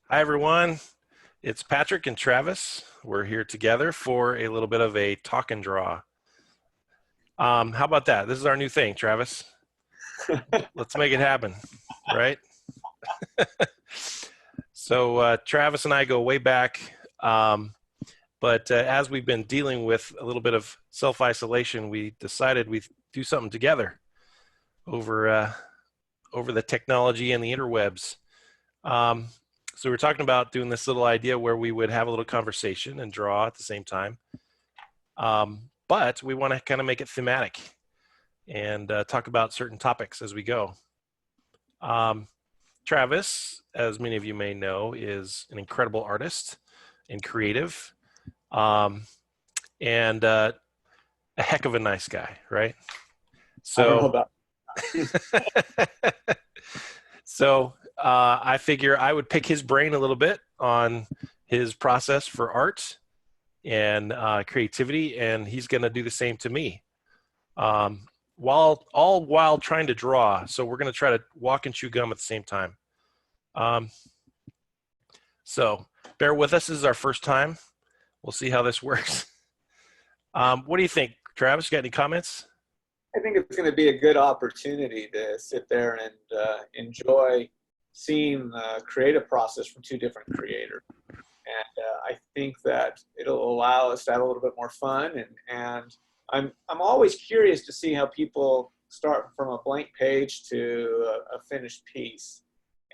Hi, everyone. It's Patrick and Travis. We're here together for a little bit of a talk and draw. How about that? This is our new thing, Travis. Let's make it happen, right? So Travis and I go way back, but as we've been dealing with a little bit of self-isolation, we decided we'd do something together over over the technology and the interwebs. Um, so we're talking about doing this little idea where we would have a little conversation and draw at the same time. But we want to kind of make it thematic and talk about certain topics as we go. Um, Travis, as many of you may know, is an incredible artist and creative, um, and a heck of a nice guy, right? I don't know So, about. so I figure I would pick his brain a little bit on his process for art and creativity, and he's going to do the same to me. While trying to draw. So we're going to try to walk and chew gum at the same time. Um, so bear with us. This is our first time. We'll see how this works. What do you think, Travis? Got any comments? I think it's going to be a good opportunity to sit there and enjoy seeing the creative process from two different creators. And I think that it'll allow us to have a little bit more fun. And I'm always curious to see how people start from a blank page to a finished piece.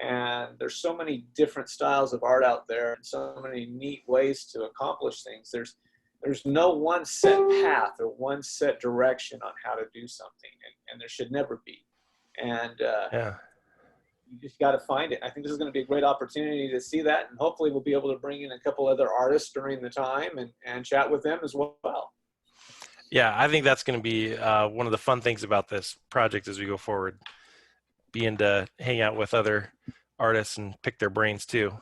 And there's so many different styles of art out there and so many neat ways to accomplish things. There's no one set path or one set direction on how to do something, and there should never be. And Yeah. you just got to find it. I think this is going to be a great opportunity to see that, and hopefully we'll be able to bring in a couple other artists during the time and chat with them as well. Yeah, I think that's going to be one of the fun things about this project as we go forward, being to hang out with other artists and pick their brains too.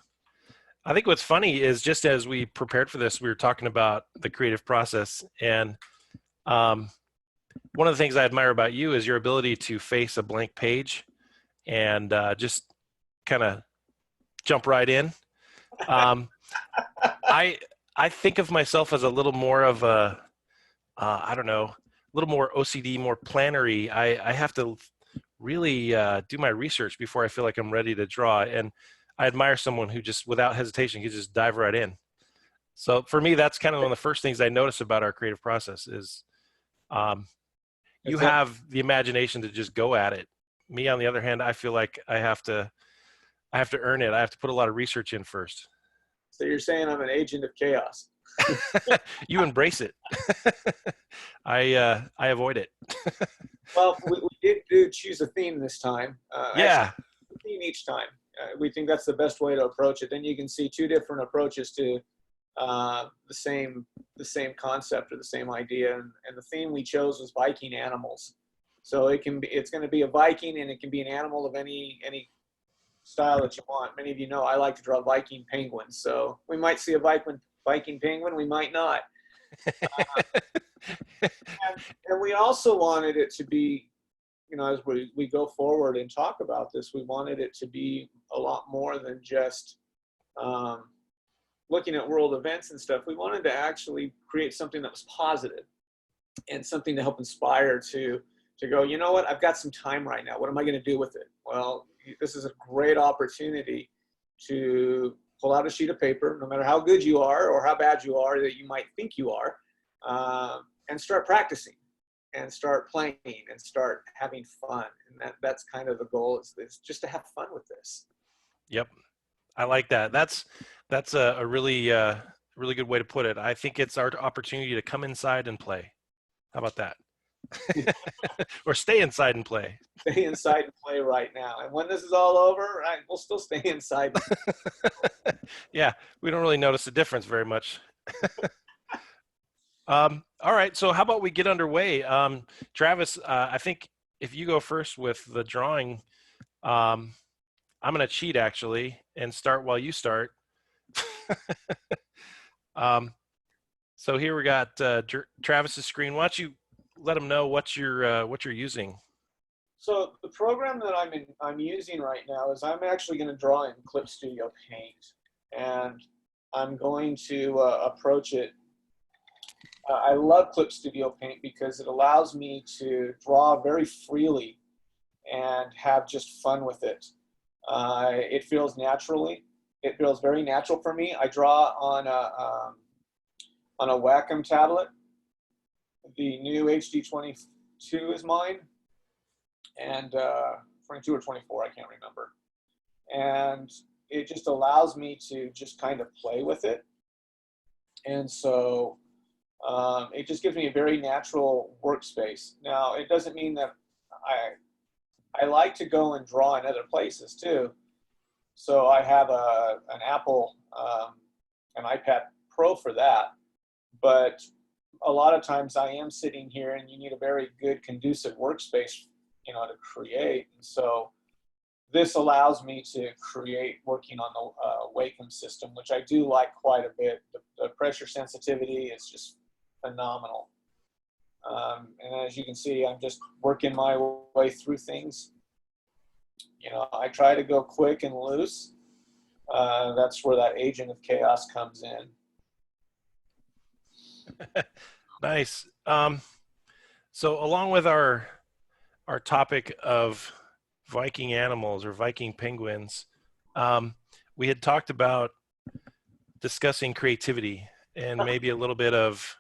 I think what's funny is just as we prepared for this, we were talking about the creative process. And um, one of the things I admire about you is your ability to face a blank page and just kind of jump right in. Um, I I think of myself as a little more of a I don't know, a little more OCD, more plannery. I have to really do my research before I feel like I'm ready to draw. And I admire someone who just, without hesitation, can just dive right in. So for me, that's kind of one of the first things I notice about our creative process is um, you Is that, have the imagination to just go at it. Me, on the other hand, I feel like I have to earn it. I have to put a lot of research in first. so you're saying I'm an agent of chaos? You embrace it. I avoid it. Well, we did do choose a theme this time. Actually, Yeah. a theme each time. We think that's the best way to approach it. Then you can see two different approaches to the same concept or the same idea. And the theme we chose was Viking animals. So it's going to be a Viking, and it can be an animal of any style that you want. Many of you know I like to draw Viking penguins. So we might see a Viking penguin, we might not. And we also wanted it to be, as we go forward and talk about this, we wanted it to be a lot more than just um, looking at world events and stuff. We wanted to actually create something that was positive and something to help inspire to go, you know what, I've got some time right now. What am I going to do with it? Well, this is a great opportunity to pull out a sheet of paper, no matter how good you are or how bad you are that you might think you are, and start practicing and start playing and start having fun. And that's kind of the goal is just to have fun with this. Yep. I like that. That's a really really good way to put it. I think it's our opportunity to come inside and play. How about that? Or stay inside and play. Stay inside and play right now. And when this is all over, right, we'll still stay inside. Yeah, we don't really notice the difference very much. All right, so how about we get underway? Travis, I think if you go first with the drawing, um, I'm going to cheat actually and start while you start. um, so here we got Travis's screen. Why don't you let them know what you're using? So the program that I'm using right now is I'm actually going to draw in Clip Studio Paint. and I'm going to approach it. I love Clip Studio Paint because it allows me to draw very freely and have just fun with it. It feels naturally. It feels very natural for me. I draw on a Wacom tablet. The new HD 22 is mine, and 22 or 24, I can't remember. And it just allows me to just kind of play with it. And so it just gives me a very natural workspace. Now, it doesn't mean that I like to go and draw in other places too. So I have an Apple, an iPad Pro for that. But a lot of times I am sitting here and you need a very good conducive workspace, you know, to create. And so this allows me to create working on the Wacom system, which I do like quite a bit. The pressure sensitivity is just phenomenal. And as you can see, I'm just working my way through things. You know, I try to go quick and loose. That's where that agent of chaos comes in. Nice. So along with our topic of Viking animals or Viking penguins, we had talked about discussing creativity and maybe a little bit of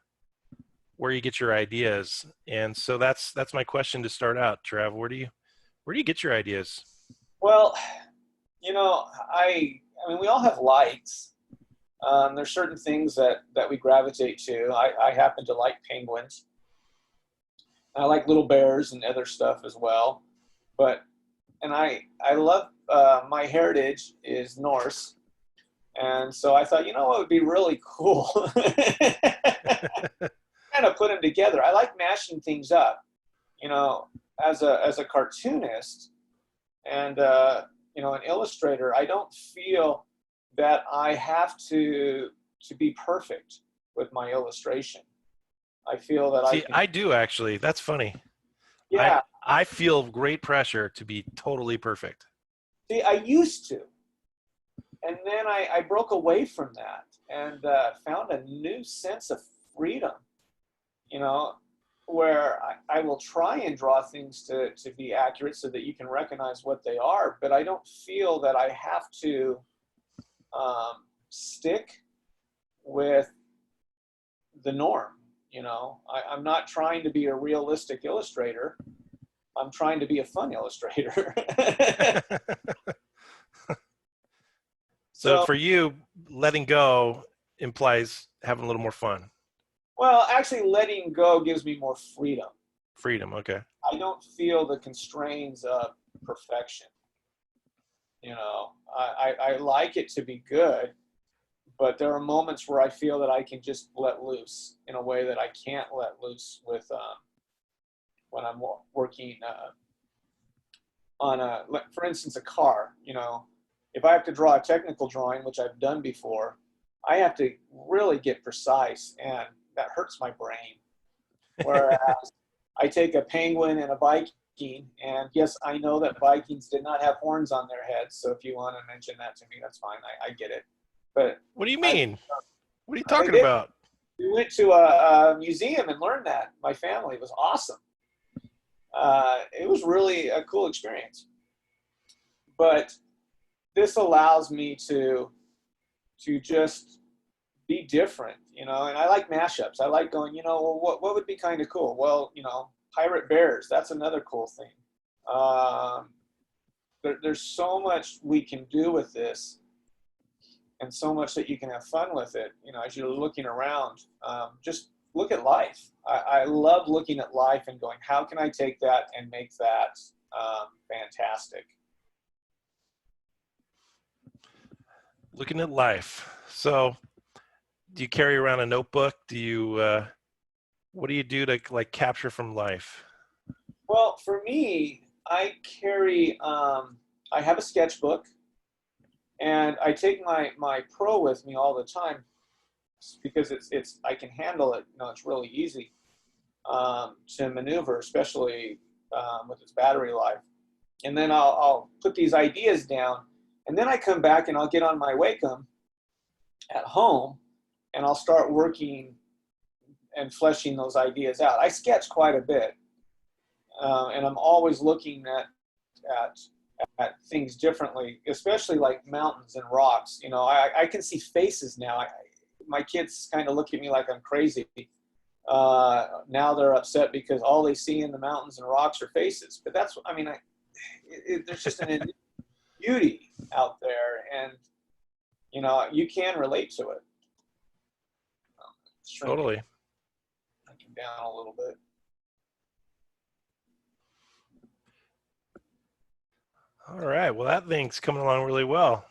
where you get your ideas. And so that's my question to start out, Trav. Where do you get your ideas? Well, you know, I mean, we all have likes. There's certain things that we gravitate to. I happen to like penguins. I like little bears and other stuff as well. And I love, my heritage is Norse. And so I thought, you know what would be really cool? Kind of put them together. I like mashing things up, you know, as a cartoonist and, you know, an illustrator. I don't feel that I have to be perfect with my illustration. I feel that See, I do actually. That's funny. I yeah. I feel great pressure to be totally perfect. See, I used to, and then I broke away from that and found a new sense of freedom. You know, where I will try and draw things to be accurate so that you can recognize what they are, but I don't feel that I have to stick with the norm. You know, I'm not trying to be a realistic illustrator. I'm trying to be a fun illustrator. So So, for you, letting go implies having a little more fun. well, actually letting go gives me more freedom. Freedom, okay. I don't feel the constraints of perfection. You know, I like it to be good, but there are moments where I feel that I can just let loose in a way that I can't let loose with when I'm working on for instance, a car. You know, if I have to draw a technical drawing, which I've done before, I have to really get precise, and that hurts my brain. Whereas I take a penguin and a Viking, and yes, I know that Vikings did not have horns on their heads, so if you want to mention that to me, that's fine. I get it. But What do you I, mean? What are you they talking did. about? We went to a museum and learned that. My family, it was awesome. It was really a cool experience. But this allows me to just be different, you know. And I like mashups. I like going, you know, well, what would be kind of cool? Well, you know, pirate bears. That's another cool thing. There's so much we can do with this, and so much that you can have fun with it. You know, as you're looking around, just look at life. I love looking at life and going, how can I take that and make that fantastic? Looking at life. So, do you carry around a notebook? Do you what do you do to like capture from life? Well, for me, I carry, I have a sketchbook, and I take my Pro with me all the time because I can handle it. You know, it's really easy to maneuver, especially with its battery life. And then I'll put these ideas down, and then I come back and I'll get on my Wacom at home, and I'll start working and fleshing those ideas out. I sketch quite a bit, and I'm always looking at things differently, especially like mountains and rocks. You know, I can see faces now. My kids kind of look at me like I'm crazy. Now they're upset because all they see in the mountains and rocks are faces. But that's, I mean, there's just an beauty out there, and you know, you can relate to it. Totally. Shrinking down a little bit. All right. Well, that thing's coming along really well.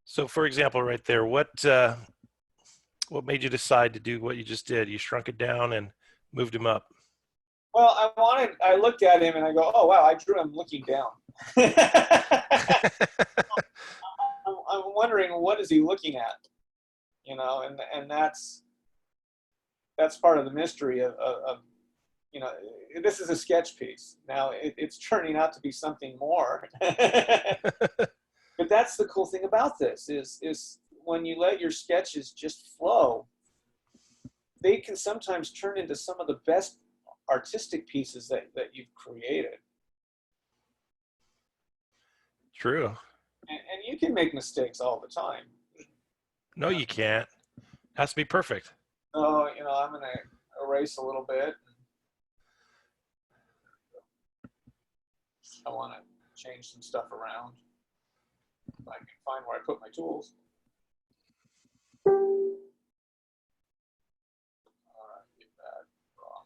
So, for example, right there, what made you decide to do what you just did? You shrunk it down and moved him up. Well, I looked at him and I go, oh wow, I drew him looking down. I'm wondering, what is he looking at? You know, and that's part of the mystery of you know, this is a sketch piece. Now it's turning out to be something more. But that's the cool thing about this is when you let your sketches just flow, they can sometimes turn into some of the best artistic pieces that you've created. True. And you can make mistakes all the time. No, you can't. Has to be perfect. So, you know, I'm going to erase a little bit. I want to change some stuff around. If I can find where I put my tools. All right, get that wrong.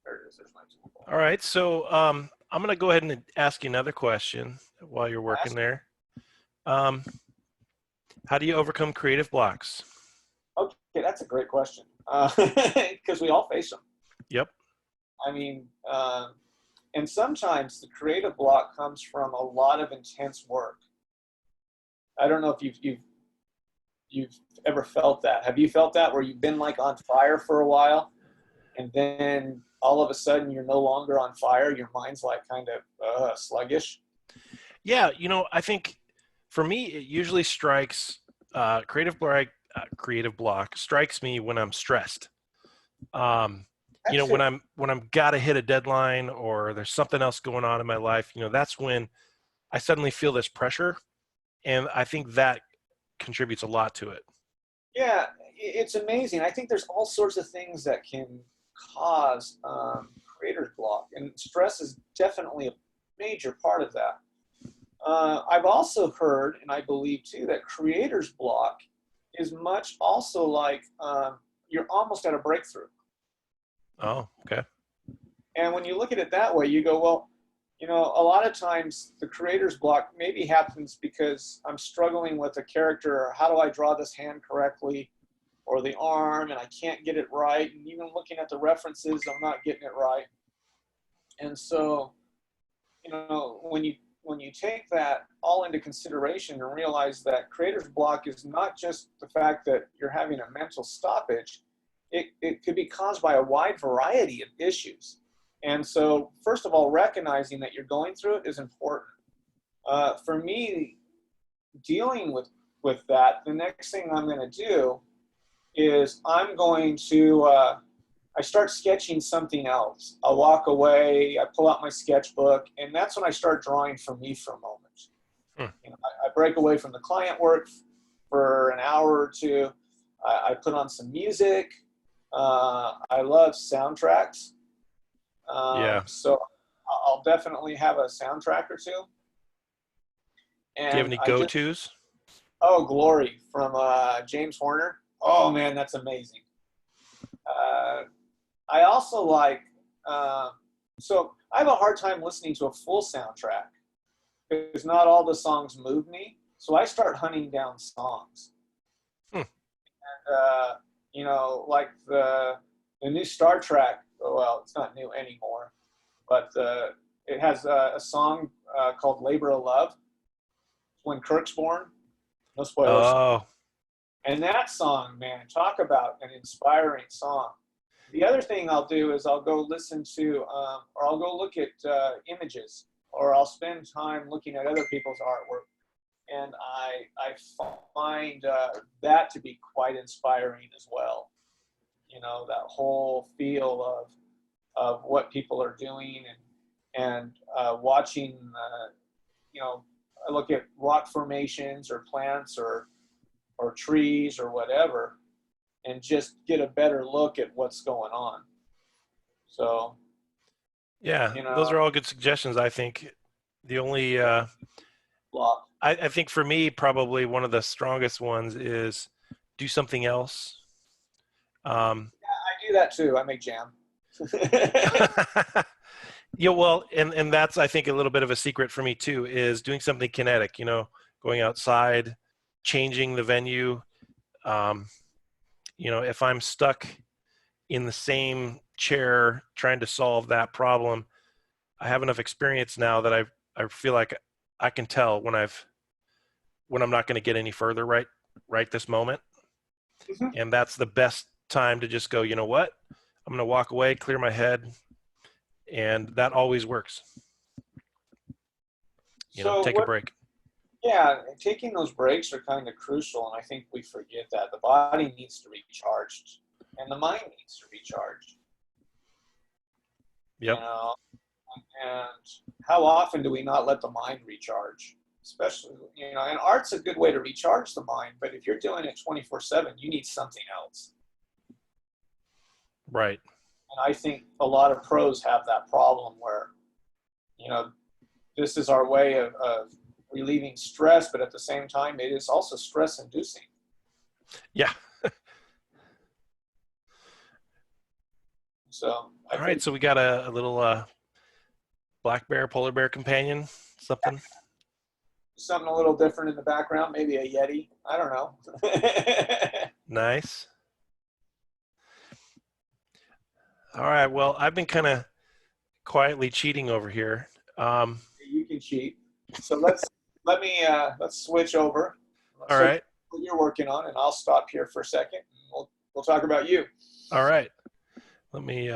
There it is. There's my tool. All right. So I'm going to go ahead and ask you another question while you're working there. How do you overcome creative blocks? Okay, that's a great question. Because we all face them. Yep. I mean, and sometimes the creative block comes from a lot of intense work. I don't know if you've ever felt that. Have you felt that, where you've been like on fire for a while, and then all of a sudden you're no longer on fire? Your mind's like kind of sluggish. Yeah, you know, I think for me it usually strikes creative block strikes me when I'm stressed. You know, when I'm gotta hit a deadline or there's something else going on in my life, you know, that's when I suddenly feel this pressure, and I think that contributes a lot to it. Yeah, it's amazing. I think there's all sorts of things that can cause creator's block, and stress is definitely a major part of that. I've also heard, and I believe too, that creator's block is much also like you're almost at a breakthrough. Oh, okay. And when you look at it that way, you go, well, you know, a lot of times the creator's block maybe happens because I'm struggling with a character, or how do I draw this hand correctly, or the arm, and I can't get it right. And even looking at the references, I'm not getting it right. And so, you know, when you take that all into consideration and realize that creator's block is not just the fact that you're having a mental stoppage, it could be caused by a wide variety of issues. And so, first of all, recognizing that you're going through it is important. For me, dealing with that, the next thing I'm going to do is I'm going to, I start sketching something else. I'll walk away, I pull out my sketchbook, and that's when I start drawing for me for a moment. You know, I break away from the client work for an hour or two. I put on some music. I love soundtracks. Yeah. So I'll definitely have a soundtrack or two. And Do you have any go-tos? Oh, Glory from James Horner. Oh man, that's amazing. I also like, so I have a hard time listening to a full soundtrack because not all the songs move me. So I start hunting down songs. And, you know, like the new Star Trek, oh, well, it's not new anymore, but it has a song called Labor of Love, when Kirk's born. No spoilers. Oh. And that song, man, talk about an inspiring song. The other thing I'll do is I'll go listen to, or I'll go look at images or I'll spend time looking at other people's artwork, and I find that to be quite inspiring as well. You know, that whole feel of what people are doing, and watching. You know, I look at rock formations or plants or trees or whatever, and just get a better look at what's going on. So, Yeah, you those know, are all good suggestions. I think the only block. I think for me probably one of the strongest ones is do something else. Um, I do that too. I make jam. yeah, well, and that's I think a little bit of a secret for me too is doing something kinetic. You know, going outside, changing the venue. Um, you know, if I'm stuck in the same chair trying to solve that problem, I have enough experience now that I feel like I can tell when I'm not going to get any further right this moment, Mhm. and that's the best time to just go. You know what? I'm going to walk away, clear my head, and that always works. You know, So take a what? break. Yeah, taking those breaks are kind of crucial, and I think we forget that the body needs to recharge, and the mind needs to recharge. You Yep. know, and how often do we not let the mind recharge? Especially, you know, and art's a good way to recharge the mind, but if you're doing it 24/7, you need something else. Right. And I think a lot of pros have that problem where, you know, this is our way of relieving stress, but at the same time, it is also stress inducing. Yeah. So I All right. think So we got a little black bear, polar bear companion, something. something a little different in the background, maybe a Yeti. I don't know. Nice. All right. Well, I've been kind of quietly cheating over here. You can cheat. So let's switch over. All So right. what you're working on, and I'll stop here for a second. We'll talk about you. All right. Let me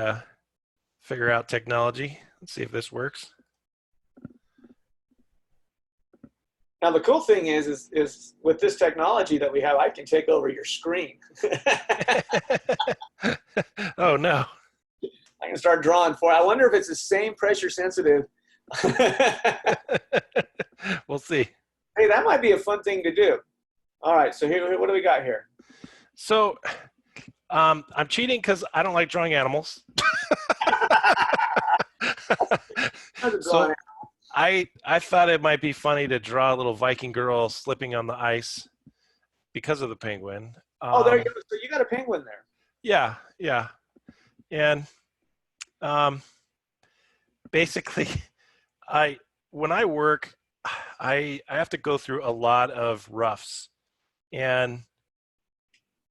figure out technology. Let's see if this works. Now the cool thing is with this technology that we have, I can take over your screen. Oh no. I can start drawing for. I wonder if it's the same pressure sensitive. Hey, We'll see. that might be a fun thing to do. All right, so here, what do we got here? So I'm cheating because I don't like drawing animals. So I thought it might be funny to draw a little Viking girl slipping on the ice because of the penguin. Oh, there you go. So you got a penguin there. Yeah, yeah, and um, basically, I when I work, I have to go through a lot of roughs, and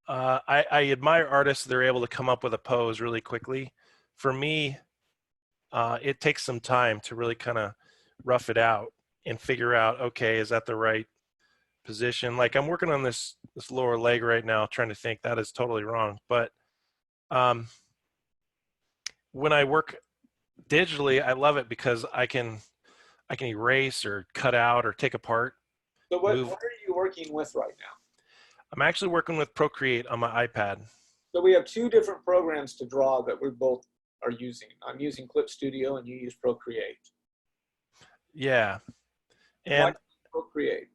I admire artists that are able to come up with a pose really quickly. For me, it takes some time to really kind of rough it out and figure out, okay, is that the right position? Like I'm working on this lower leg right now, trying to think that is totally wrong. But um, when I work digitally, I love it because I can erase or cut out or take apart, So move. what are you working with right now? I'm actually working with Procreate on my iPad. So we have two different programs to draw that we both are using. I'm using Clip Studio and you use Procreate. Yeah, Why and Procreate?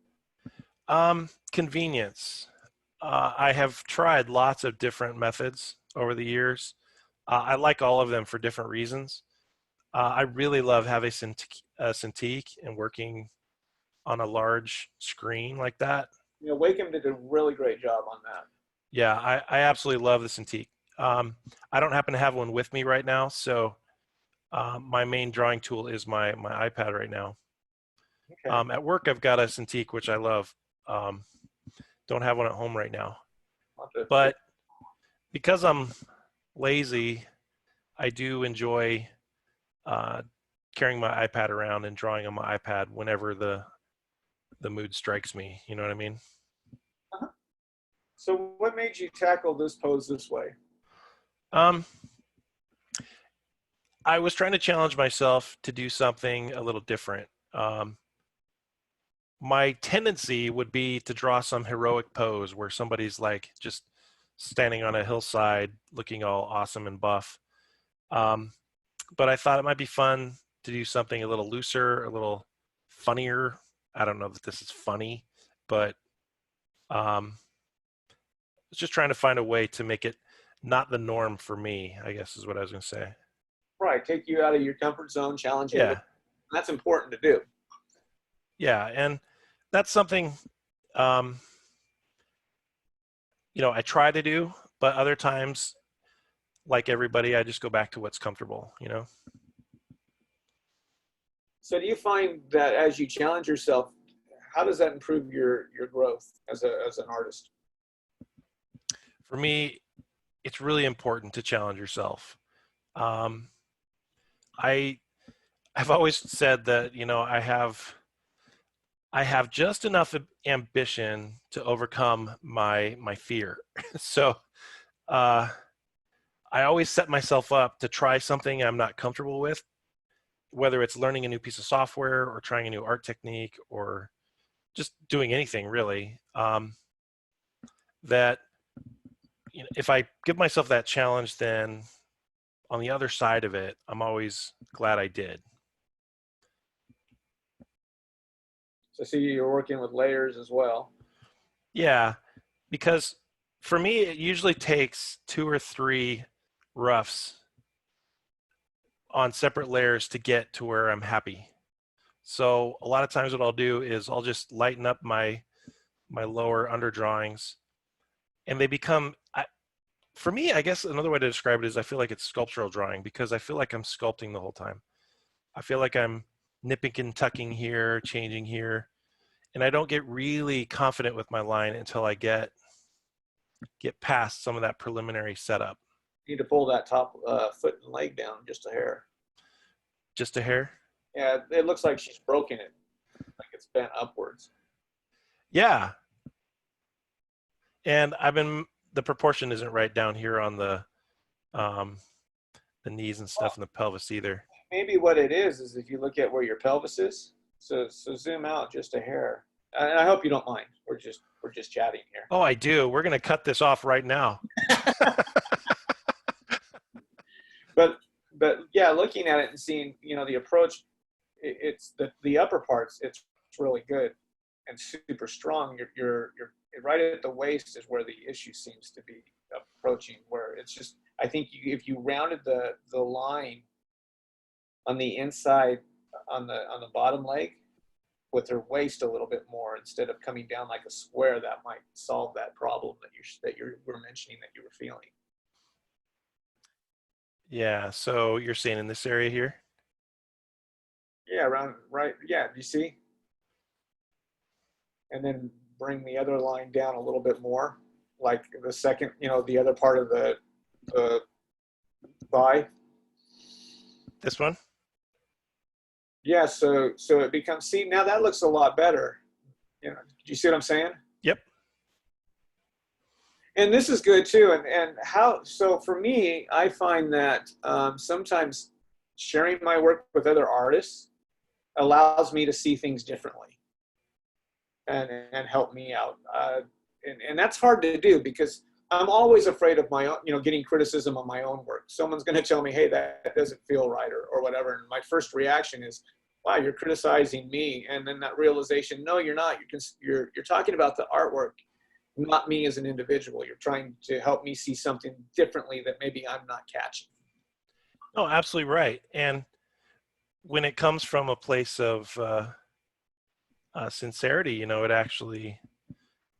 convenience. I have tried lots of different methods over the years. I like all of them for different reasons. I really love having a Cintiq and working on a large screen like that. You know, Wacom did a really great job on that. Yeah, I absolutely love the Cintiq. I don't happen to have one with me right now, so my main drawing tool is my iPad right now. Okay. At work, I've got a Cintiq, which I love. Um, don't have one at home right now, but because I'm lazy, I do enjoy uh, carrying my iPad around and drawing on my iPad whenever the mood strikes me. You know what I mean? Uh-huh. So what made you tackle this pose this way? Um, I was trying to challenge myself to do something a little different. My tendency would be to draw some heroic pose where somebody's like just standing on a hillside looking all awesome and buff. Um, but I thought it might be fun to do something a little looser, a little funnier. I don't know that this is funny, but um, I was just trying to find a way to make it not the norm for me, I guess is what I was going to say. Right, take you out of your comfort zone, challenge you a little. Yeah. That's important to do. Yeah. And that's something, um, I try to do, but other times, like everybody, I just go back to what's comfortable. So do you find that as you challenge yourself, how does that improve your growth as an artist? For me, it's really important to challenge yourself. Um, I I've always said that I have just enough ambition to overcome my fear. So uh, I always set myself up to try something I'm not comfortable with, whether it's learning a new piece of software or trying a new art technique or just doing anything really. That if I give myself that challenge, then on the other side of it, I'm always glad I did. So I see you're working with layers as well. Yeah, because for me, it usually takes two or three roughs on separate layers to get to where I'm happy. So a lot of times what I'll do is I'll just lighten up my lower under drawings and they become for me, I guess another way to describe it is I feel like it's sculptural drawing because I feel like I'm sculpting the whole time. I feel like I'm nipping and tucking here, changing here, and I don't get really confident with my line until I get past some of that preliminary setup. You need to pull that top foot and leg down just a hair. Just a hair. Yeah, it looks like she's broken it, like it's bent upwards. Yeah, and the proportion isn't right down here on um, the knees and stuff and the pelvis either. Maybe what it is if you look at where your pelvis is. So zoom out just a hair. And I hope you don't mind. We're just chatting here. Oh, I do. We're gonna cut this off right now. But yeah, looking at it and seeing the approach, it's the upper parts. It's really good and super strong. You're right at the waist is where the issue seems to be approaching. Where it's just I think if you rounded the line on the inside on the bottom leg with their waist a little bit more instead of coming down like a square, that might solve that problem that you were mentioning that you were feeling. Yeah. So you're saying in this area here? Yeah, around right. Yeah, you see, and then bring the other line down a little bit more, like the second, the other part of the thigh. This one? Yeah, so it becomes. See, now that looks a lot better. Do you see what I'm saying? Yep. And this is good too. And how? So for me, I find that sometimes sharing my work with other artists allows me to see things differently and help me out. And that's hard to do because I'm always afraid of my own, getting criticism on my own work. Someone's going to tell me, hey, that doesn't feel right or whatever. And my first reaction is, wow, you're criticizing me. And then that realization, no, you're not. You're talking about the artwork, not me as an individual. You're trying to help me see something differently that maybe I'm not catching. Oh, absolutely right. And when it comes from a place of sincerity, it actually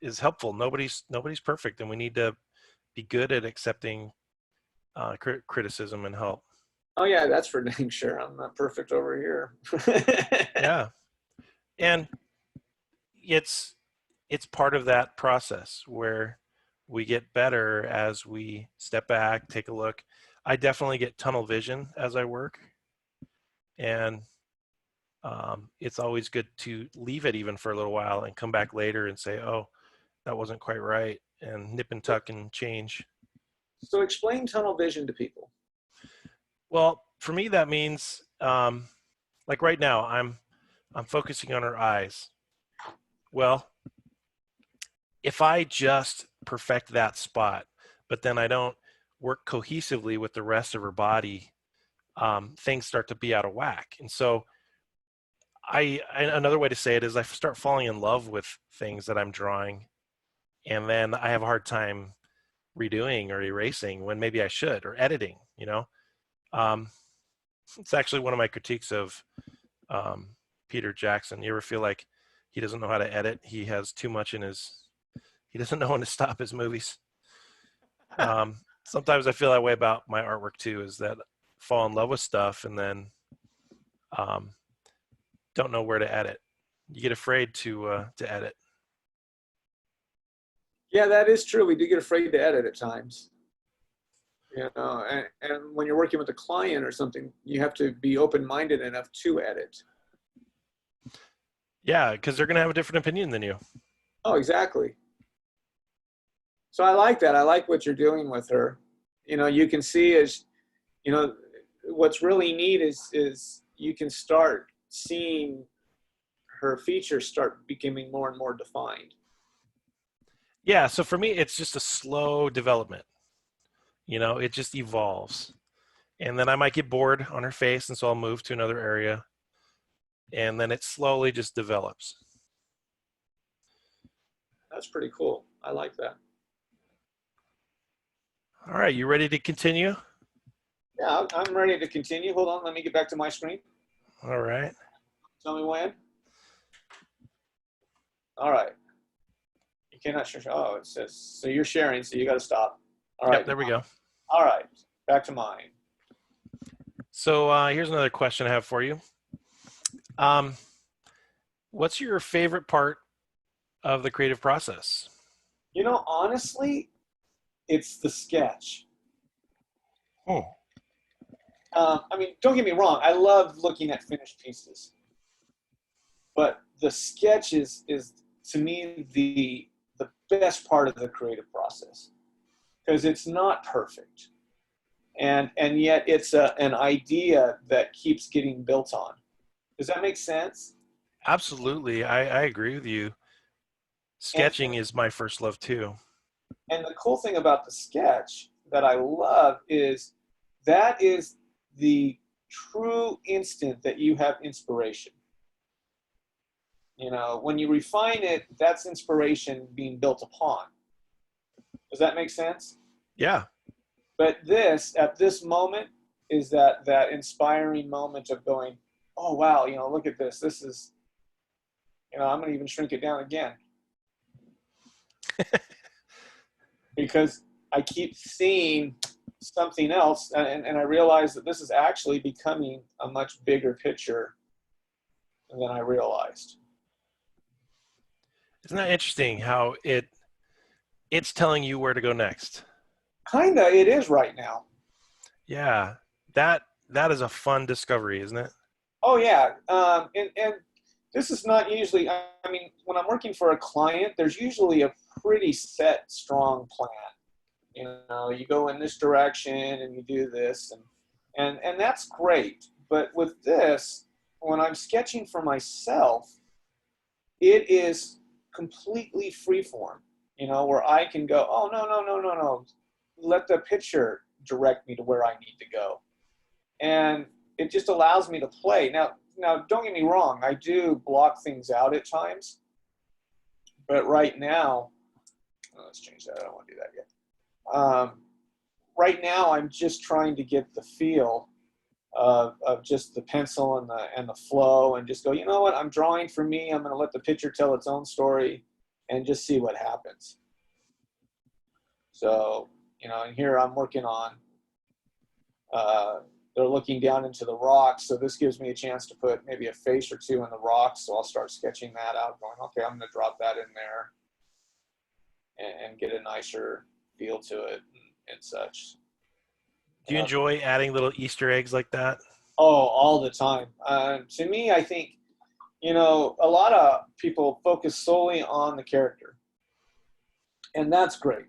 is helpful. Nobody's perfect, and we need to be good at accepting criticism and help. Oh yeah, that's for dang sure. I'm not perfect over here. Yeah, and it's part of that process where we get better as we step back, take a look. I definitely get tunnel vision as I work, and it's always good to leave it even for a little while and come back later and say, "Oh, that wasn't quite right," and nip and tuck and change. So explain tunnel vision to people. Well, For me, that means like right now, I'm focusing on her eyes. Well, if I just perfect that spot, but then I don't work cohesively with the rest of her body, things start to be out of whack. And so another way to say it is I start falling in love with things that I'm drawing, and then I have a hard time redoing or erasing when maybe I should, or editing. Um, it's actually one of my critiques of Peter Jackson. You ever feel like he doesn't know how to edit? He has too much in his. He doesn't know when to stop his movies. Sometimes I feel that way about my artwork too. Is that I fall in love with stuff and then um, don't know where to edit. You get afraid to edit. Yeah, that is true. We do get afraid to edit at times. And when you're working with a client or something, you have to be open-minded enough to edit. Yeah, because they're gonna have a different opinion than you. Oh, exactly. So I like that. I like what you're doing with her. You can see as, what's really neat is you can start seeing her features start becoming more and more defined. Yeah, so for me, it's just a slow development. It just evolves, and then I might get bored on her face, and so I'll move to another area, and then it slowly just develops. That's pretty cool. I like that. All right, you ready to continue? Yeah, I'm ready to continue. Hold on, let me get back to my screen. All right. Tell me when. All right. You cannot share. Oh, it says, so you're sharing, so you got to stop. All Yep, right. there we go. All right. Back to mine. So here's another question I have for you. What's your favorite part of the creative process? Honestly, it's the sketch. Oh. I mean, don't get me wrong. I love looking at finished pieces, but the sketch is to me the best part of the creative process because it's not perfect, and yet it's an idea that keeps getting built on. Does that make sense? Absolutely. I agree with you. And Sketching is my first love too. and the cool thing about the sketch that I love is that is the true instant that you have inspiration. When you refine it, that's inspiration being built upon. Does that make sense? Yeah. But at this moment, is that inspiring moment of going, oh wow, look at this. This is, I'm gonna even shrink it down again. Because I keep seeing something else, and I realize that this is actually becoming a much bigger picture than I realized. Isn't that interesting how it's telling you where to go next? Kinda, it is right now. Yeah. That is a fun discovery, isn't it? Oh yeah, and this is not usually. I mean, when I'm working for a client, there's usually a pretty set, strong plan. You go in this direction and you do this, and that's great. But with this, when I'm sketching for myself, it is completely freeform. Where I can go, oh no no no no no, let the picture direct me to where I need to go, and it just allows me to play. Now, don't get me wrong, I do block things out at times, but right now, let's change that. I don't want to do that yet. Right now, I'm just trying to get the feel of just the pencil and the flow, and just go, you know what, I'm drawing for me. I'm going to let the picture tell its own story and just see what happens. So, and here I'm working on, they're looking down into the rocks. So this gives me a chance to put maybe a face or two in the rocks. So I'll start sketching that out, going, okay, I'm going to drop that in there and get a nicer feel to it and such. Do you enjoy adding little Easter eggs like that? Oh, all the time. To me, I think, a lot of people focus solely on the character. And that's great.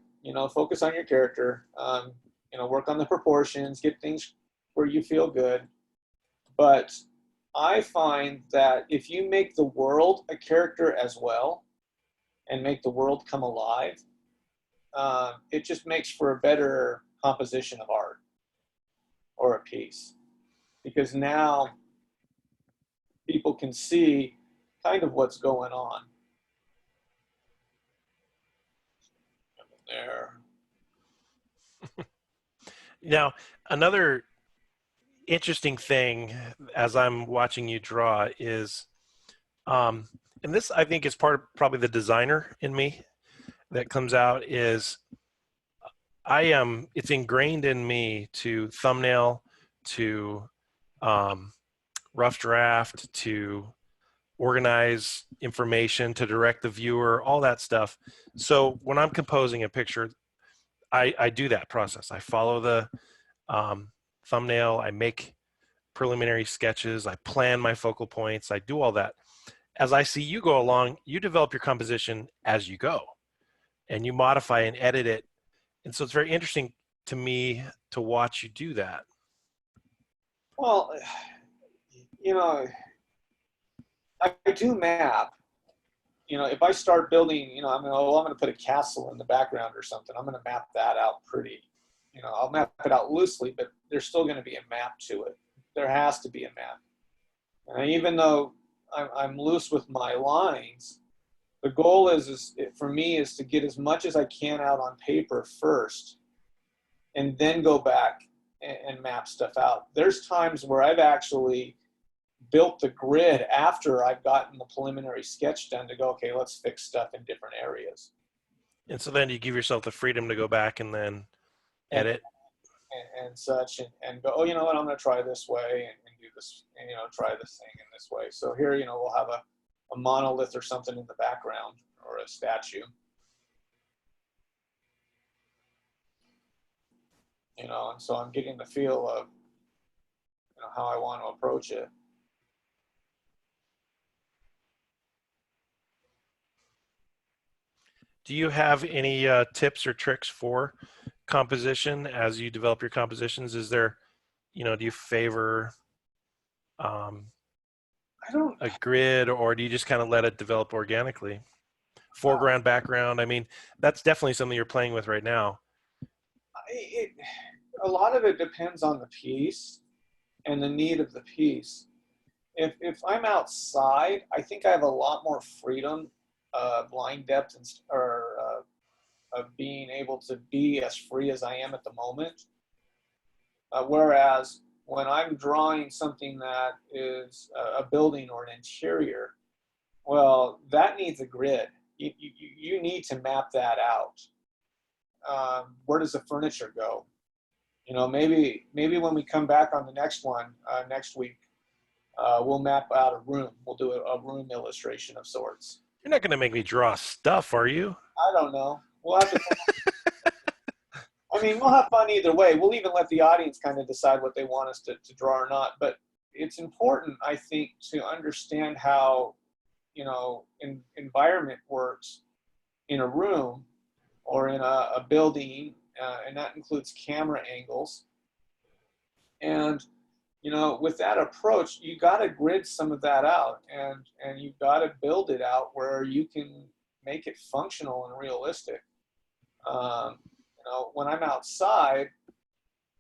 Focus on your character, work on the proportions, get things where you feel good. But I find that if you make the world a character as well and make the world come alive, it just makes for a better composition of art or a piece. Because now people can see kind of what's going on. There. Now, another interesting thing as I'm watching you draw is, and this I think is part of probably the designer in me that comes out, is I am, it's ingrained in me to thumbnail, to um, rough draft, to organize information, to direct the viewer, all that stuff. So when I'm composing a picture, I do that process. I follow the thumbnail, I make preliminary sketches, I plan my focal points, I do all that. As I see you go along, you develop your composition as you go and you modify and edit it. And so it's very interesting to me to watch you do that. Well, you know, I do map. You know, if I start building, you know, I'm going to put a castle in the background or something. I'm going to map that out pretty. You know, I'll map it out loosely, but there's still going to be a map to it. There has to be a map. And even though I'm loose with my lines, the goal is for me is to get as much as I can out on paper first, and then go back and map stuff out. There's times where I've actually built the grid after I've gotten the preliminary sketch done to go, okay, let's fix stuff in different areas. And so then you give yourself the freedom to go back and then edit. And such, and go, oh, you know what, I'm going to try this way and do this, and, you know, try this thing in this way. So here, you know, we'll have a monolith or something in the background or a statue. You know, and so I'm getting the feel of, you know, how I want to approach it. Do you have any tips or tricks for composition as you develop your compositions? Is there, you know, do you favor I don't. a grid, or do you just kind of let it develop organically? Foreground, background. I mean, that's definitely something you're playing with right now. A lot of it depends on the piece and the need of the piece. If I'm outside, I think I have a lot more freedom, line depth, of being able to be as free as I am at the moment. Whereas when I'm drawing something that is a building or an interior, well, that needs a grid. You need to map that out. Where does the furniture go? You know, maybe when we come back on the next one next week, we'll map out a room. We'll do a room illustration of sorts. You're not going to make me draw stuff, are you? I don't know. We'll have to. I mean, we'll have fun either way. We'll even let the audience kind of decide what they want us to draw or not. But it's important, I think, to understand how, you know, environment works in a room or in a building, and that includes camera angles. And, you know, with that approach, you got to grid some of that out, and you've got to build it out where you can make it functional and realistic. You know, when I'm outside,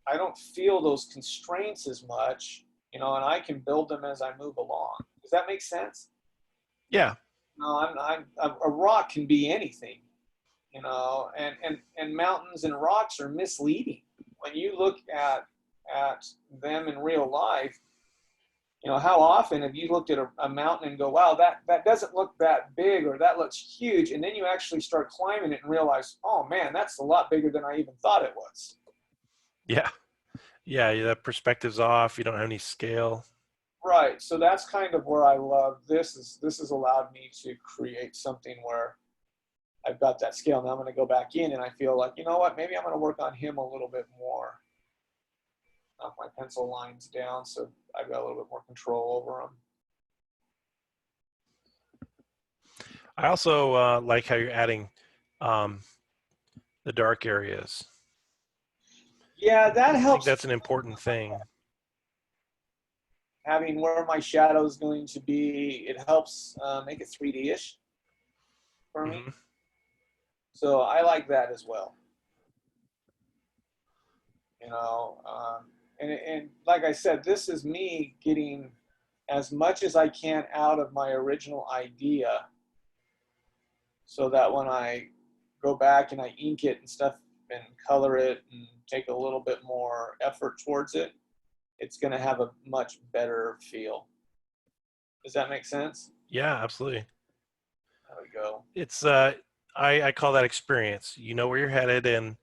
I don't feel those constraints as much, you know, and I can build them as I move along. Does that make sense? Yeah. No, a rock can be anything, you know, and mountains and rocks are misleading. When you look at them in real life, you know, how often have you looked at a mountain and go, wow, that doesn't look that big, or that looks huge, and then you actually start climbing it and realize, oh man, that's a lot bigger than I even thought it was. Yeah. Yeah, that perspective's off. You don't have any scale. Right. So that's kind of where I love this. This has allowed me to create something where I've got that scale. Now I'm going to go back in and I feel like, you know what, maybe I'm going to work on him a little bit more. Knock my pencil lines down so I've got a little bit more control over them. I also like how you're adding the dark areas. Yeah, that I think helps. that's an important thing. having where my shadow is going to be, it helps make it 3D-ish for me. Hmm. So I like that as well. And like I said, this is me getting as much as I can out of my original idea, so that when I go back and I ink it and stuff and color it and take a little bit more effort towards it, it's going to have a much better feel. Does that make sense? Yeah, absolutely. There we go. It's I call that experience. You know where you're headed, and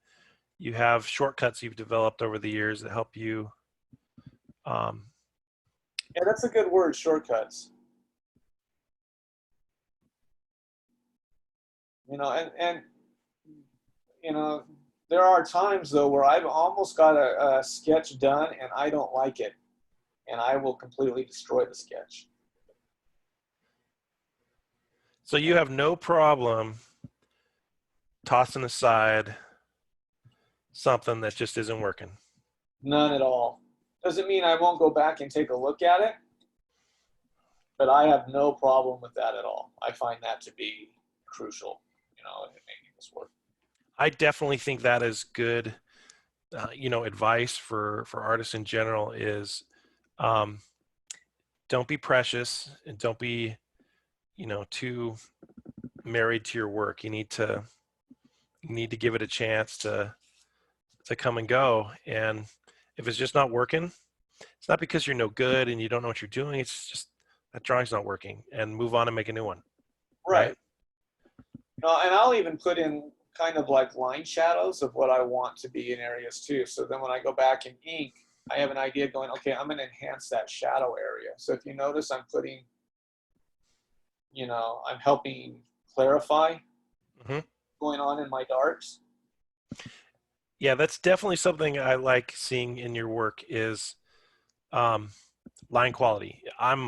you have shortcuts you've developed over the years that help you. Um, Yeah, that's a good word, shortcuts. And you know, there are times though where I've almost got a sketch done and I don't like it, and I will completely destroy the sketch. so you have no problem tossing aside something that just isn't working. None at all. Doesn't mean I won't go back and take a look at it, but I have no problem with that at all. I find that to be crucial, in making this work. I definitely think that is good. Advice for artists in general is um, don't be precious and don't be too married to your work. You need to give it a chance to come and go. And if it's just not working, it's not because you're no good and you don't know what you're doing. It's just that drawing's not working, and move on and make a new one. Right? Right. And I'll even put in kind of like line shadows of what I want to be in areas too. So then when I go back and ink, I have an idea going, okay, I'm going to enhance that shadow area. So if you notice, I'm helping clarify Hmm. going on in my darks. Yeah, that's definitely something I like seeing in your work is um, line quality. I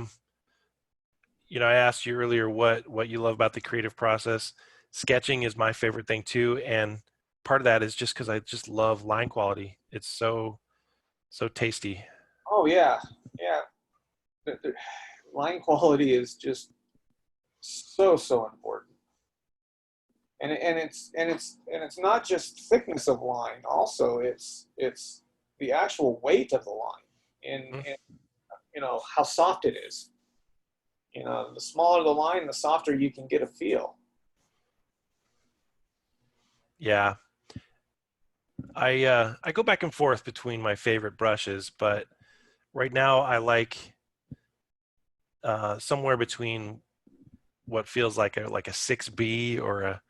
asked you earlier what you love about the creative process. Sketching is my favorite thing too, and part of that is just because I just love line quality. It's so tasty. Oh yeah, yeah. The line quality is just so important. And it's not just thickness of line. Also, it's the actual weight of the line, Mhm. and how soft it is. The smaller the line, the softer you can get a feel. Yeah, I go back and forth between my favorite brushes, but right now I like somewhere between what feels like a 6B or a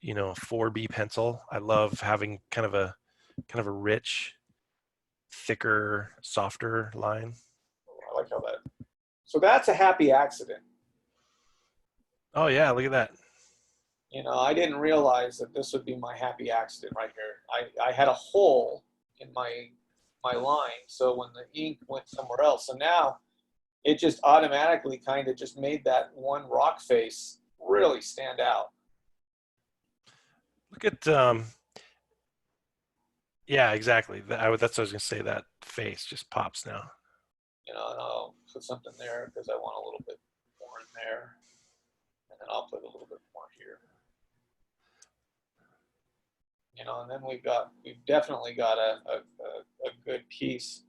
4B pencil. I love having kind of a rich, thicker, softer line. I like how that. So that's a happy accident. Oh yeah, look at that. I didn't realize that this would be my happy accident right here. I had a hole in my line, so when the ink went somewhere else, so now it just automatically kind of just made that one rock face really stand out. Look at yeah, exactly. That's what I was gonna say. That face just pops now. And I'll put something there because I want a little bit more in there, and then I'll put a little bit more here. And then we've definitely got a good piece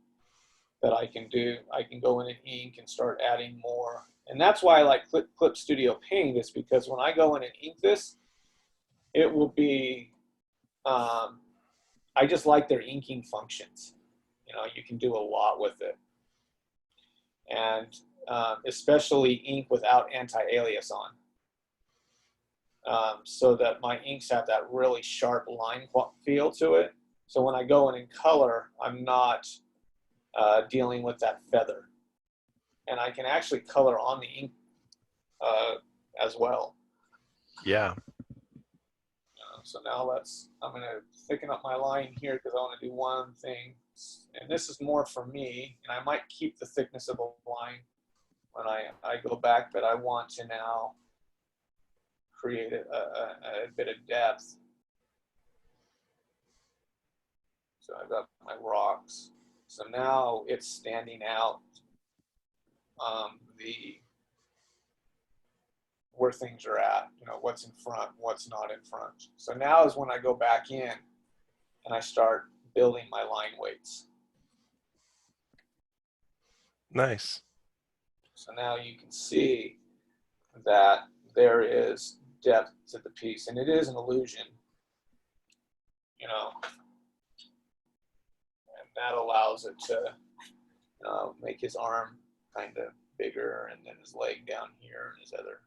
that I can do. I can go in and ink and start adding more. And that's why I like Clip Studio Paint, is because when I go in and ink this, it will be, I just like their inking functions. You can do a lot with it. And especially ink without anti-alias on. So that my inks have that really sharp line feel to it. So when I go in and color, I'm not dealing with that feather. And I can actually color on the ink uh, as well. Yeah. So now I'm going to thicken up my line here because I want to do one thing. And this is more for me, and I might keep the thickness of a line when I go back, but I want to now create a bit of depth. So I've got my rocks. So now it's standing out. the where things are at, what's in front, what's not in front. So now is when I go back in and I start building my line weights. Nice. So now you can see that there is depth to the piece, and it is an illusion, and that allows it to make his arm kind of bigger, and then his leg down here and his other.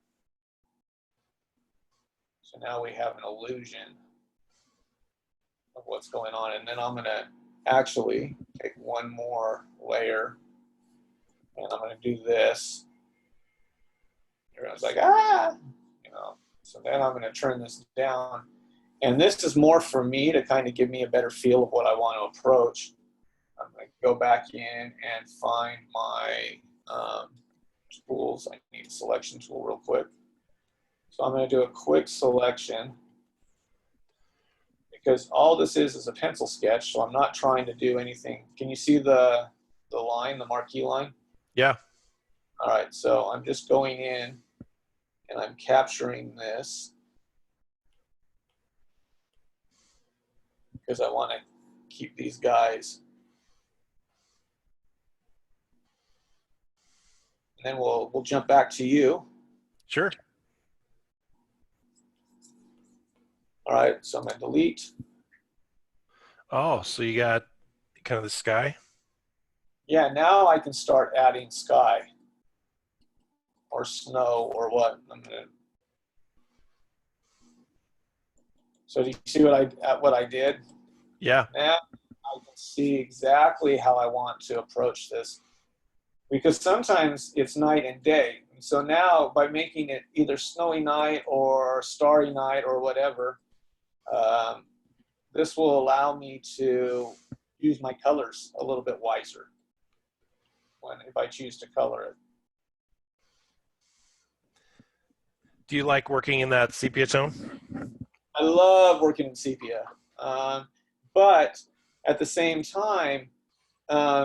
So now we have an illusion of what's going on, and then I'm going to actually take one more layer, and I'm going to do this. Everyone's like, ah, So then I'm going to turn this down, and this is more for me to kind of give me a better feel of what I want to approach. I'm going to go back in and find my tools. I need a selection tool real quick. So I'm going to do a quick selection because all this is a pencil sketch, so I'm not trying to do anything. Can you see the line, the marquee line? Yeah. All right, so I'm just going in and I'm capturing this because I want to keep these guys. And then we'll jump back to you. Sure. All right, so I'm going to delete. Oh, so you got kind of the sky? Yeah, now I can start adding sky or snow or what. So do you see what I did? Yeah. Now I can see exactly how I want to approach this, because sometimes it's night and day. And so now by making it either snowy night or starry night or whatever, this will allow me to use my colors a little bit wiser if I choose to color it. Do you like working in that sepia tone? I love working in sepia, but at the same time,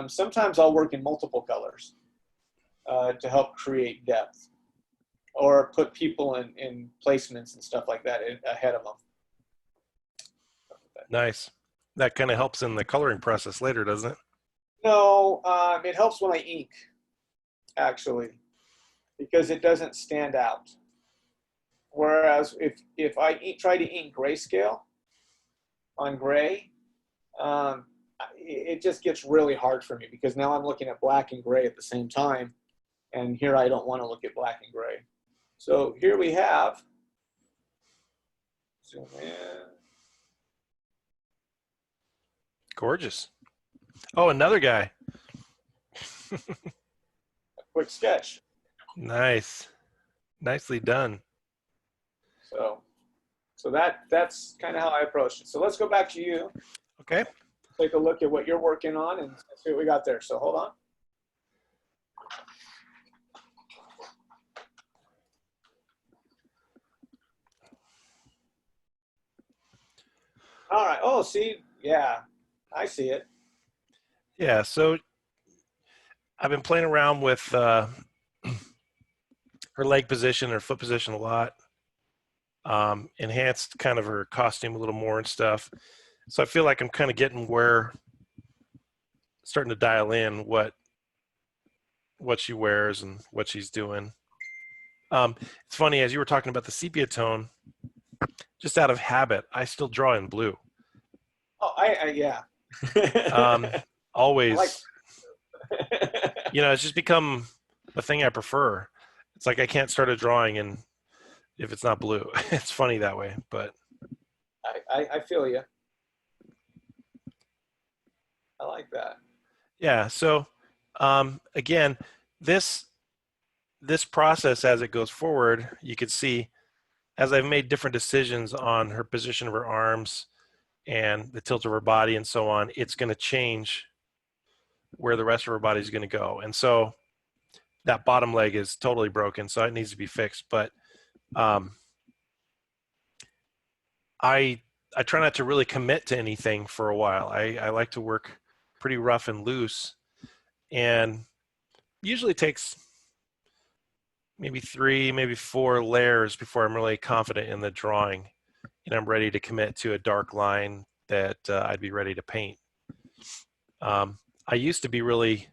sometimes I'll work in multiple colors to help create depth, or put people in placements and stuff like that ahead of them. Nice. That kind of helps in the coloring process later, doesn't it? No, it helps when I ink, actually, because it doesn't stand out. Whereas if I try to ink grayscale on gray, it just gets really hard for me, because now I'm looking at black and gray at the same time, and here I don't want to look at black and gray. So here we have, zoom in. Gorgeous. Oh, another guy. A quick sketch. Nice. Nicely done. So that's kind of how I approached it. So let's go back to you. Okay. Take a look at what you're working on and see what we got there. So hold on. All right. Oh, see, yeah, I see it. Yeah, so I've been playing around with her leg position, her foot position a lot. Enhanced kind of her costume a little more and stuff. So I feel like I'm kind of starting to dial in what she wears and what she's doing. It's funny, as you were talking about the sepia tone, just out of habit, I still draw in blue. Oh, yeah. Always. I like it's just become a thing I prefer. It's like I can't start a drawing and if it's not blue. It's funny that way, but I feel you. I like that. yeah. So again, this process as it goes forward, you could see as I've made different decisions on her position of her arms and the tilt of her body and so on, it's going to change where the rest of her body is going to go. And so that bottom leg is totally broken, so it needs to be fixed. But I try not to really commit to anything for a while. I like to work pretty rough and loose, and usually takes maybe 3, maybe 4 layers before I'm really confident in the drawing, and I'm ready to commit to a dark line that I'd be ready to paint. I used to be really,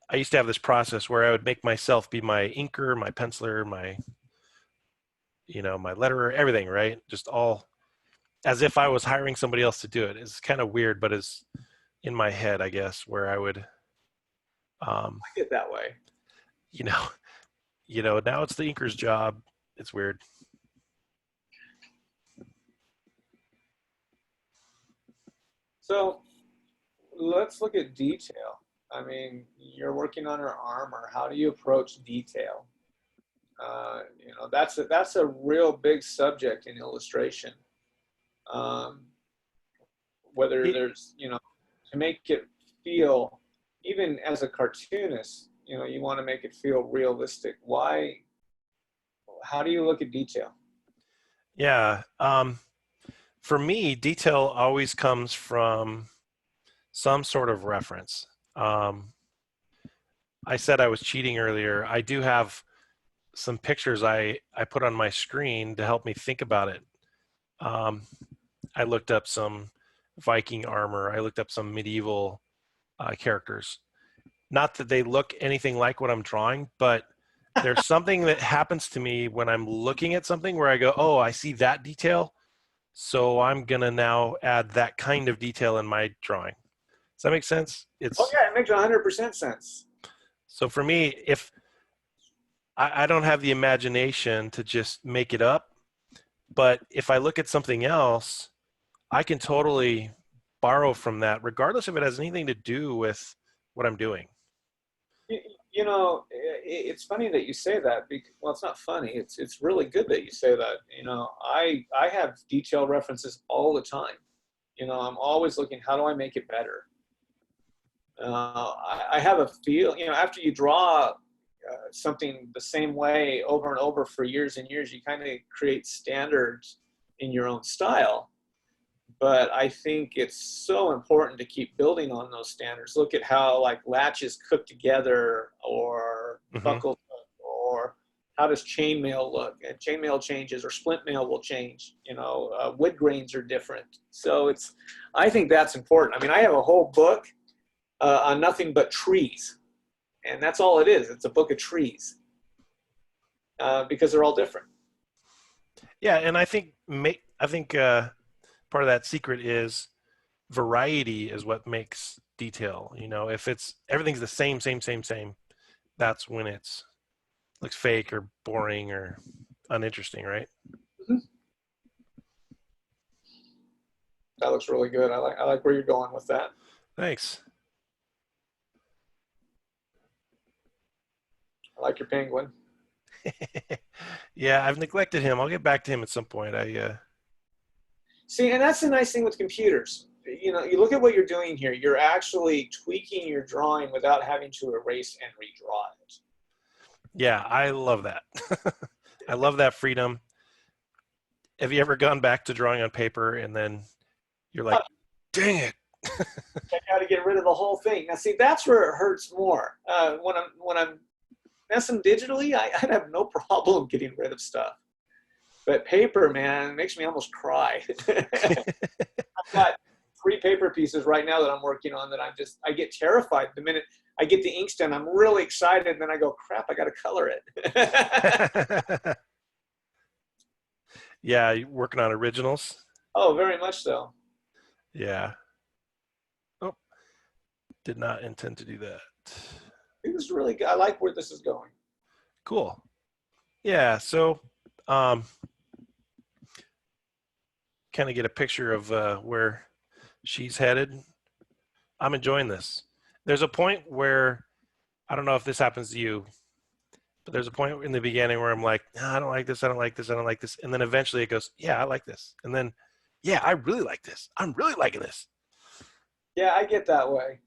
I used to have this process where I would make myself be my inker, my penciler, my, my letterer, everything, right? Just all as if I was hiring somebody else to do it. It's kind of weird, but it's in my head, I guess, where I would, um, I get that way. you know, now it's the inker's job. It's weird. So let's look at detail. I mean, you're working on her armor. How do you approach detail? That's a real big subject in illustration. Um, whether there's, to make it feel, even as a cartoonist, you want to make it feel realistic. Why? How do you look at detail? Yeah. For me, detail always comes from some sort of reference. I said I was cheating earlier. I do have some pictures I put on my screen to help me think about it. Um, I looked up some Viking armor. I looked up some medieval characters. Not that they look anything like what I'm drawing, but there's something that happens to me when I'm looking at something where I go, oh, I see that detail. So I'm going to now add that kind of detail in my drawing. Does that make sense? Oh yeah, it makes 100% sense. So for me, if I don't have the imagination to just make it up, but if I look at something else, I can totally borrow from that, regardless if it has anything to do with what I'm doing. It's funny that you say that. Well, it's not funny. It's really good that you say that. I have detail references all the time. I'm always looking, how do I make it better? I have a feel, after you draw something the same way over and over for years and years, you kind of create standards in your own style. But I think it's so important to keep building on those standards. Look at how like latches cook together, or buckle, or how does chainmail look? And chainmail changes, or splint mail will change. Wood grains are different. So I think that's important. I mean, I have a whole book on nothing but trees, and that's all it is. It's a book of trees because they're all different. Yeah, and I think part of that secret is variety is what makes detail. If it's everything's the same, that's when it's looks fake or boring or uninteresting, right? Mm-hmm. That looks really good. I like where you're going with that. Thanks. I like your penguin. Yeah, I've neglected him. I'll get back to him at some point. See, and that's the nice thing with computers. You look at what you're doing here. You're actually tweaking your drawing without having to erase and redraw it. Yeah, I love that. I love that freedom. Have you ever gone back to drawing on paper and then you're like, dang it. I got to get rid of the whole thing. Now, see, that's where it hurts more. When I'm messing digitally, I'd have no problem getting rid of stuff. But paper, man, it makes me almost cry. I've got 3 paper pieces right now that I'm working on that I get terrified. The minute I get the inks done, I'm really excited. And then I go, crap, I got to color it. Yeah, you working on originals? Oh, very much so. Yeah. Oh, did not intend to do that. I think this is really good. I like where this is going. Cool. Yeah, so kind of get a picture of where she's headed. I'm enjoying this. There's a point where, I don't know if this happens to you, but there's a point in the beginning where I'm like, no, I don't like this, I don't like this, I don't like this. And then eventually it goes, yeah, I like this. And then, yeah, I really like this. I'm really liking this. Yeah, I get that way.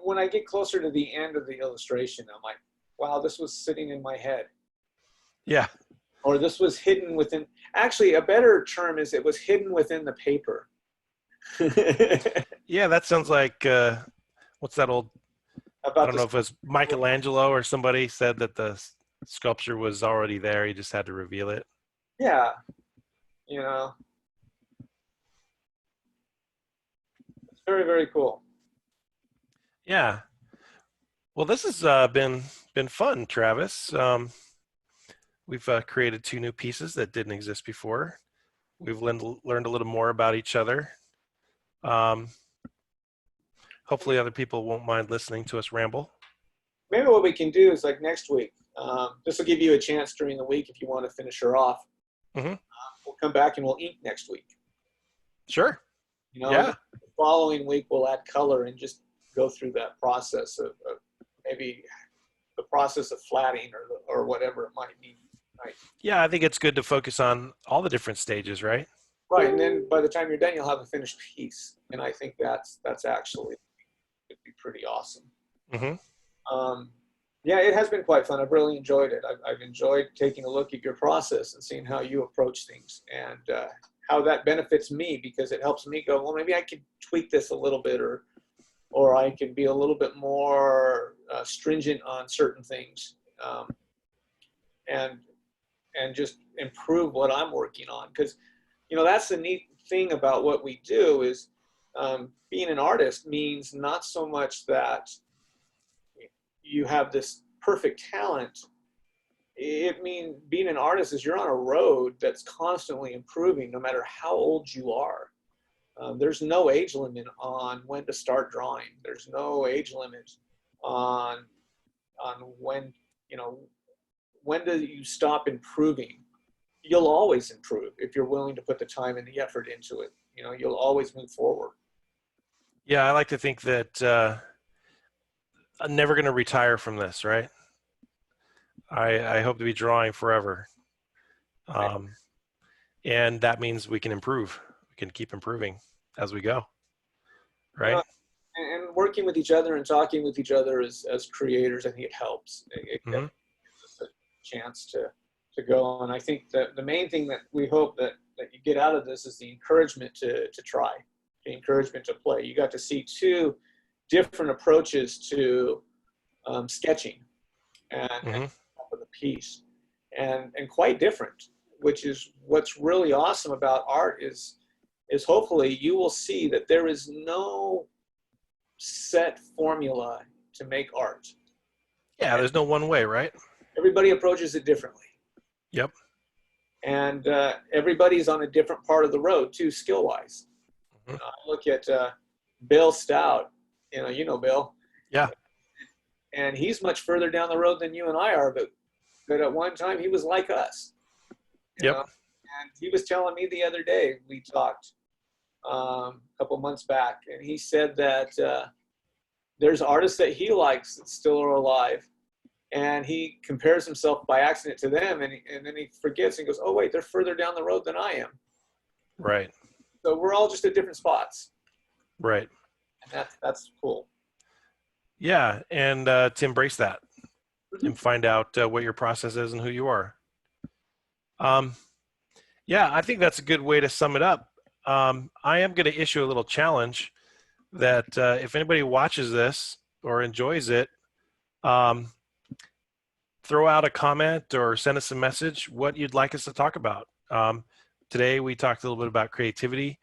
When I get closer to the end of the illustration, I'm like, wow, this was sitting in my head. Yeah. Or this was hidden within, actually a better term is it was hidden within the paper. Yeah, that sounds like, what's that old I about don't know the if it was Michelangelo or somebody said that the sculpture was already there. He just had to reveal it. yeah, you know, it's very, very cool. Yeah. Well, this has been fun, Travis. We've created 2 new pieces that didn't exist before. We've learned a little more about each other. Um, hopefully, other people won't mind listening to us ramble. Maybe what we can do is like next week. This will give you a chance during the week if you want to finish her off. Hmm. We'll come back and we'll ink next week. Sure. You know, and Yeah. then the following week we'll add color and just go through that process of maybe the process of flatting or whatever it might be. Right. Yeah, I think it's good to focus on all the different stages, right? Right, and then by the time you're done, you'll have a finished piece, and I think that's actually it'd be pretty awesome. Hmm. Um, yeah, it has been quite fun. I've really enjoyed it. I've enjoyed taking a look at your process and seeing how you approach things and how that benefits me because it helps me go, well, maybe I could tweak this a little bit or I could be a little bit more stringent on certain things and just improve what I'm working on. Because, you know, that's the neat thing about what we do is being an artist means not so much that you have this perfect talent. It means being an artist is you're on a road that's constantly improving no matter how old you are. There's no age limit on when to start drawing. There's no age limit on when, you know, when do you stop improving? You'll always improve if you're willing to put the time and the effort into it. You know, you'll always move forward. Yeah, I like to think that I'm never going to retire from this, right? I hope to be drawing forever. Right. Um, and that means we can improve. We can keep improving as we go, You know, right? and working with each other and talking with each other as creators, I think it helps. It Hmm. gives us a chance to go. And I think that the main thing that we hope that you get out of this is the encouragement to try, the encouragement to play. You got to see 2 different approaches to sketching and Hmm. of the piece, and quite different. Which is what's really awesome about art is hopefully you will see that there is no set formula to make art. Yeah, there's no one way, right? Everybody approaches it differently, Yep. and everybody's on a different part of the road too, skill wise. Hmm. I look at Bill Stout. You know Bill, Yeah. and he's much further down the road than you and I are, but at one time he was like us. You Yep. know, and he was telling me the other day we talked a couple months back, and he said that there's artists that he likes that still are alive, and he compares himself by accident to them, and then he forgets and goes, "Oh wait, they're further down the road than I am." Right. So we're all just at different spots, Right. and that's cool. Yeah, and to embrace that and find out what your process is and who you are. Um, yeah, I think that's a good way to sum it up. I am going to issue a little challenge that if anybody watches this or enjoys it, um, throw out a comment or send us a message what you'd like us to talk about. Today we talked a little bit about creativity.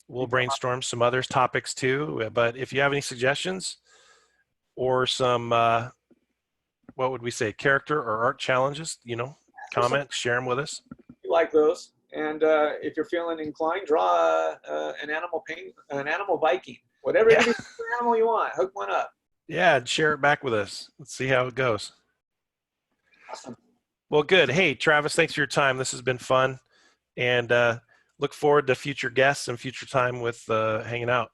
We'll brainstorm some other topics too, but if you have any suggestions or some, what would we say, character or art challenges, comment, share them with us. You like those, and if you're feeling inclined, draw an animal Viking, whatever Yeah. animal you want. Hook one up. Yeah, share it back with us. Let's see how it goes. Awesome. Well, good. Hey, Travis, thanks for your time. This has been fun, and look forward to future guests and future time with hanging out,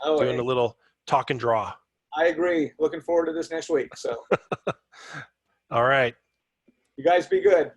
Oh, doing a little talk and draw. I agree. Looking forward to this next week. So All right. you guys be good.